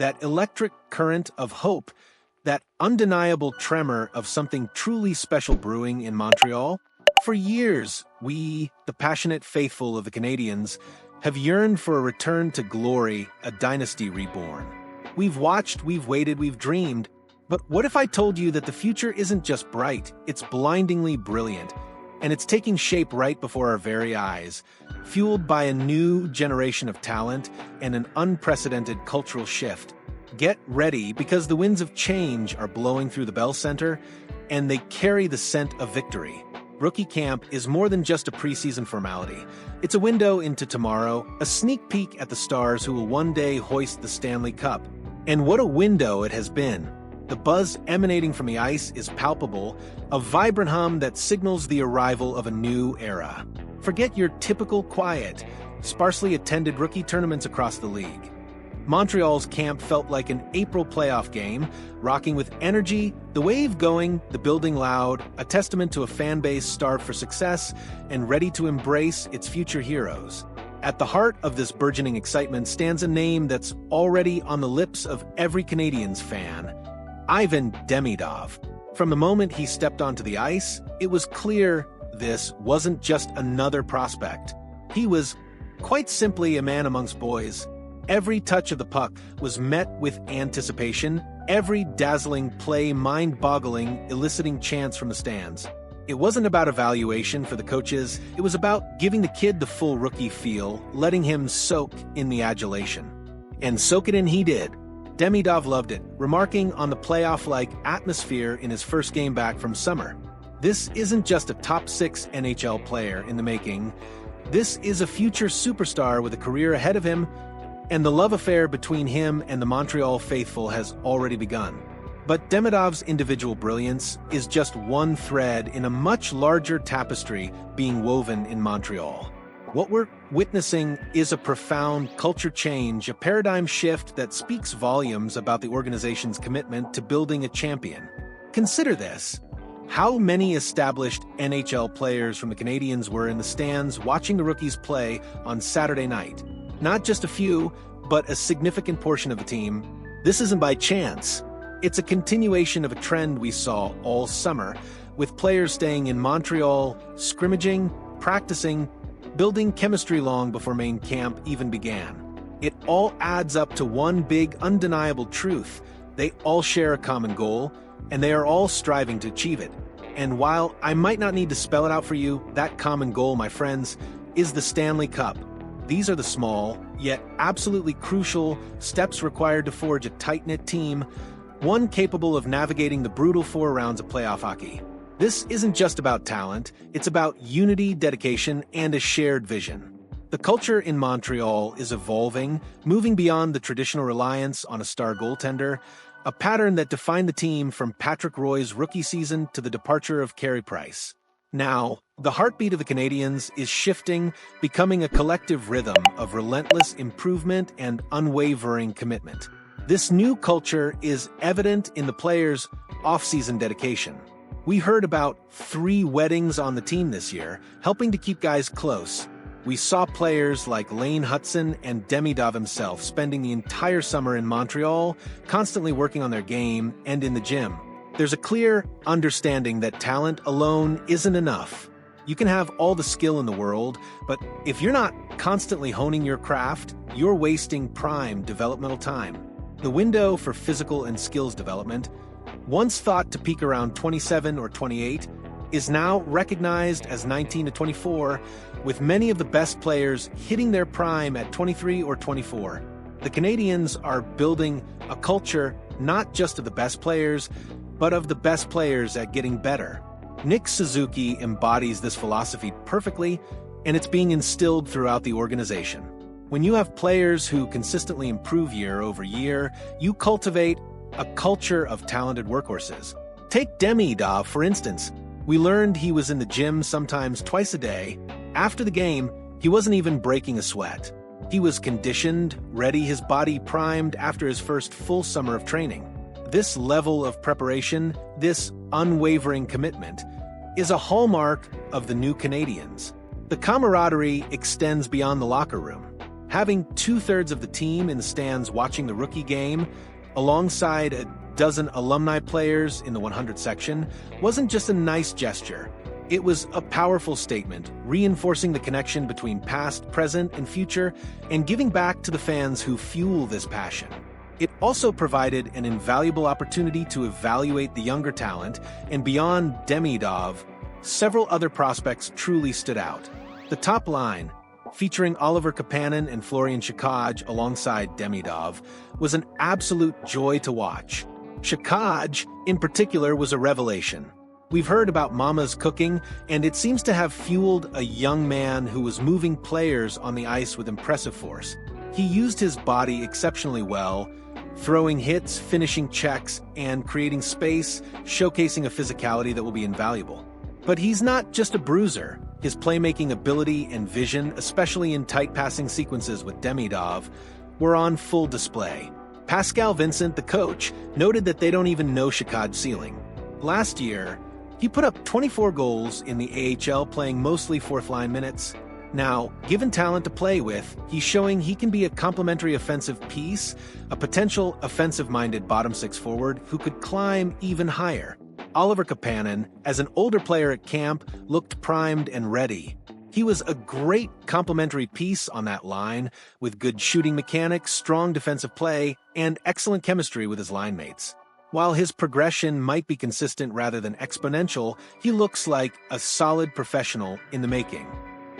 that electric current of hope, that undeniable tremor of something truly special brewing in Montreal? For years, we, the passionate faithful of the Canadiens, have yearned for a return to glory, a dynasty reborn. We've watched, we've waited, we've dreamed. But what if I told you that the future isn't just bright, it's blindingly brilliant, and it's taking shape right before our very eyes, fueled by a new generation of talent and an unprecedented cultural shift. Get ready, because the winds of change are blowing through the Bell Center, and they carry the scent of victory. Rookie camp is more than just a preseason formality. It's a window into tomorrow, a sneak peek at the stars who will one day hoist the Stanley Cup. And what a window it has been. The buzz emanating from the ice is palpable, a vibrant hum that signals the arrival of a new era. Forget your typical quiet, sparsely attended rookie tournaments across the league. Montreal's camp felt like an April playoff game, rocking with energy, the wave going, the building loud, a testament to a fan base starved for success and ready to embrace its future heroes. At the heart of this burgeoning excitement stands a name that's already on the lips of every Canadiens fan: Ivan Demidov. From the moment he stepped onto the ice, it was clear this wasn't just another prospect. He was, quite simply, a man amongst boys. Every touch of the puck was met with anticipation, every dazzling play mind-boggling, eliciting chants from the stands. It wasn't about evaluation for the coaches, it was about giving the kid the full rookie feel, letting him soak in the adulation. And soak it in he did. Demidov loved it, remarking on the playoff-like atmosphere in his first game back from summer. This isn't just a top-6 NHL player in the making. This is a future superstar with a career ahead of him, and the love affair between him and the Montreal faithful has already begun. But Demidov's individual brilliance is just one thread in a much larger tapestry being woven in Montreal. What we're witnessing is a profound culture change, a paradigm shift that speaks volumes about the organization's commitment to building a champion. Consider this. How many established NHL players from the Canadiens were in the stands watching the rookies play on Saturday night? Not just a few, but a significant portion of the team. This isn't by chance. It's a continuation of a trend we saw all summer, with players staying in Montreal, scrimmaging, practicing, building chemistry long before main camp even began. It all adds up to one big, undeniable truth. They all share a common goal, and they are all striving to achieve it. And while I might not need to spell it out for you, that common goal, my friends, is the Stanley Cup. These are the small, yet absolutely crucial, steps required to forge a tight-knit team, one capable of navigating the brutal 4 rounds of playoff hockey. This isn't just about talent, it's about unity, dedication, and a shared vision. The culture in Montreal is evolving, moving beyond the traditional reliance on a star goaltender, a pattern that defined the team from Patrick Roy's rookie season to the departure of Carey Price. Now, the heartbeat of the Canadiens is shifting, becoming a collective rhythm of relentless improvement and unwavering commitment. This new culture is evident in the players' off-season dedication. We heard about 3 weddings on the team this year, helping to keep guys close. We saw players like Lane Hutson and Demidov himself spending the entire summer in Montreal, constantly working on their game and in the gym. There's a clear understanding that talent alone isn't enough. You can have all the skill in the world, but if you're not constantly honing your craft, you're wasting prime developmental time. The window for physical and skills development, once thought to peak around 27 or 28, is now recognized as 19 to 24, with many of the best players hitting their prime at 23 or 24. The Canadiens are building a culture not just of the best players, but of the best players at getting better. Nick Suzuki embodies this philosophy perfectly, and it's being instilled throughout the organization. When you have players who consistently improve year over year, you cultivate a culture of talented workhorses. Take Demidov, for instance. We learned he was in the gym sometimes twice a day. After the game, he wasn't even breaking a sweat. He was conditioned, ready, his body primed after his first full summer of training. This level of preparation, this unwavering commitment, is a hallmark of the new Canadiens. The camaraderie extends beyond the locker room. Having two-thirds of the team in the stands watching the rookie game, alongside a dozen alumni players in the 100 section, wasn't just a nice gesture. It was a powerful statement, reinforcing the connection between past, present, and future, and giving back to the fans who fuel this passion. It also provided an invaluable opportunity to evaluate the younger talent, and beyond Demidov, several other prospects truly stood out. The top line, featuring Oliver Kapanen and Florian Xhekaj alongside Demidov, was an absolute joy to watch. Xhekaj, in particular, was a revelation. We've heard about Mama's cooking, and it seems to have fueled a young man who was moving players on the ice with impressive force. He used his body exceptionally well, throwing hits, finishing checks, and creating space, showcasing a physicality that will be invaluable. But he's not just a bruiser. His playmaking ability and vision, especially in tight passing sequences with Demidov, were on full display. Pascal Vincent, the coach, noted that they don't even know Xhekaj's ceiling. Last year, he put up 24 goals in the AHL, playing mostly fourth-line minutes. Now, given talent to play with, he's showing he can be a complementary offensive piece, a potential offensive-minded bottom-six forward who could climb even higher. Oliver Kapanen, as an older player at camp, looked primed and ready. He was a great complementary piece on that line, with good shooting mechanics, strong defensive play, and excellent chemistry with his line mates. While his progression might be consistent rather than exponential, he looks like a solid professional in the making.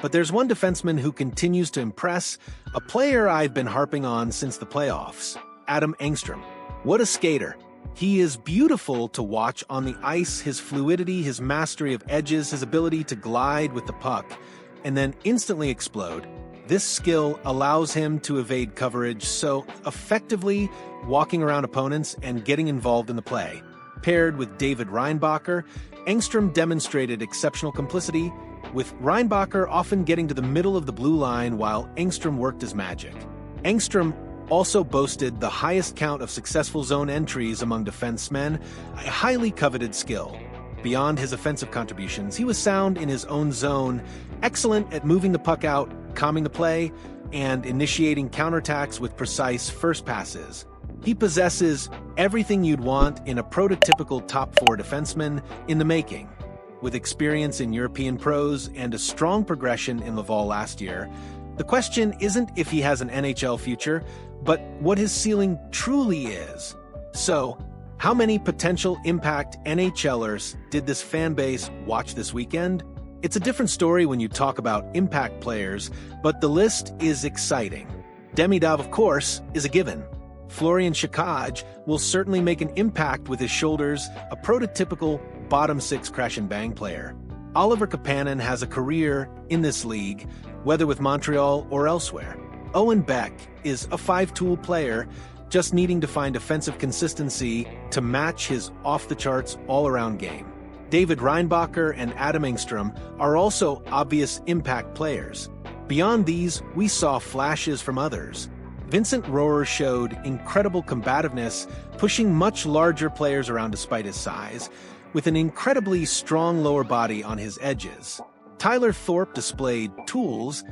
But there's one defenseman who continues to impress, a player I've been harping on since the playoffs, Adam Engstrom. What a skater! He is beautiful to watch on the ice, his fluidity, his mastery of edges, his ability to glide with the puck, and then instantly explode. This skill allows him to evade coverage so effectively, walking around opponents and getting involved in the play. Paired with David Reinbacher, Engstrom demonstrated exceptional complicity, with Reinbacher often getting to the middle of the blue line while Engstrom worked his magic. Engstrom also boasted the highest count of successful zone entries among defensemen, a highly coveted skill. Beyond his offensive contributions, he was sound in his own zone, excellent at moving the puck out, calming the play, and initiating counterattacks with precise first passes. He possesses everything you'd want in a prototypical top-four defenseman in the making. With experience in European pros and a strong progression in Laval last year, the question isn't if he has an NHL future, but what his ceiling truly is. So, how many potential impact NHLers did this fan base watch this weekend? It's a different story when you talk about impact players, but the list is exciting. Demidov, of course, is a given. Florian Xhekaj will certainly make an impact with his shoulders, a prototypical bottom-six crash-and-bang player. Oliver Kapanen has a career in this league, whether with Montreal or elsewhere. Owen Beck is a five-tool player, just needing to find offensive consistency to match his off-the-charts all-around game. David Reinbacher and Adam Engstrom are also obvious impact players. Beyond these, we saw flashes from others. Vincent Rohrer showed incredible combativeness, pushing much larger players around despite his size, with an incredibly strong lower body on his edges. Tyler Thorpe displayed tools,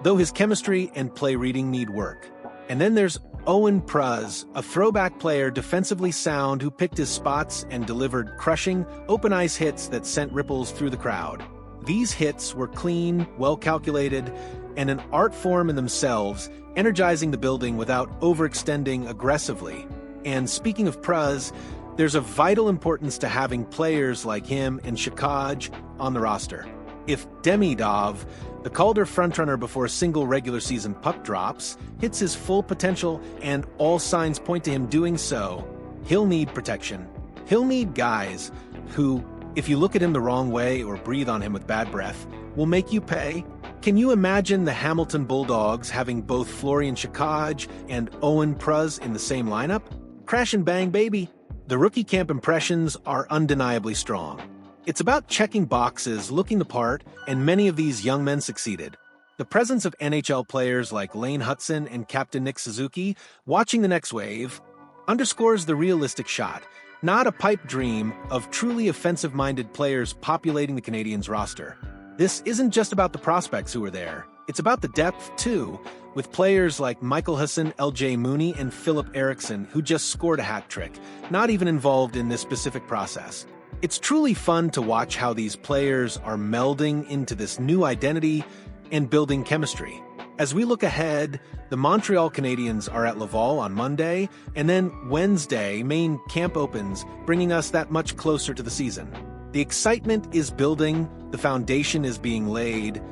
though his chemistry and play reading need work. And then there's Owen Pruz, a throwback player defensively sound who picked his spots and delivered crushing, open-ice hits that sent ripples through the crowd. These hits were clean, well-calculated, and an art form in themselves, energizing the building without overextending aggressively. And speaking of Pruz, there's a vital importance to having players like him and Xhekaj on the roster. If Demidov, the Calder frontrunner before a single regular season puck drops, hits his full potential and all signs point to him doing so, he'll need protection. He'll need guys who, if you look at him the wrong way or breathe on him with bad breath, will make you pay. Can you imagine the Hamilton Bulldogs having both Florian Xhekaj and Owen Pruz in the same lineup? Crash and bang, baby! The rookie camp impressions are undeniably strong. It's about checking boxes, looking the part, and many of these young men succeeded. The presence of NHL players like Lane Hutson and Captain Nick Suzuki watching the next wave underscores the realistic shot, not a pipe dream of truly offensive-minded players populating the Canadiens roster. This isn't just about the prospects who are there. It's about the depth, too, with players like Michael Hassan, LJ Mooney, and Philip Eriksson, who just scored a hat trick, not even involved in this specific process. It's truly fun to watch how these players are melding into this new identity and building chemistry. As we look ahead, the Montreal Canadiens are at Laval on Monday, and then Wednesday, main camp opens, bringing us that much closer to the season. The excitement is building, the foundation is being laid,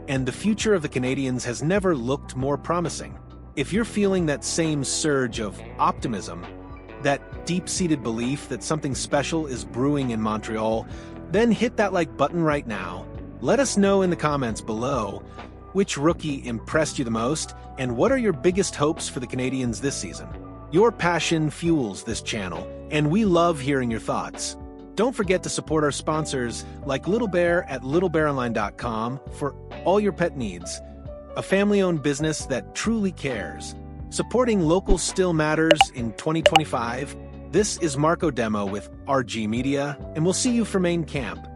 and the future of the Canadiens has never looked more promising. If you're feeling that same surge of optimism, that deep-seated belief that something special is brewing in Montreal, then hit that like button right now. Let us know in the comments below which rookie impressed you the most, and what are your biggest hopes for the Canadiens this season? Your passion fuels this channel, and we love hearing your thoughts. Don't forget to support our sponsors like Little Bear at littlebearonline.com for all your pet needs. A family-owned business that truly cares. Supporting local still matters in 2025. This is Marco Demo with RG Media, and we'll see you for main camp.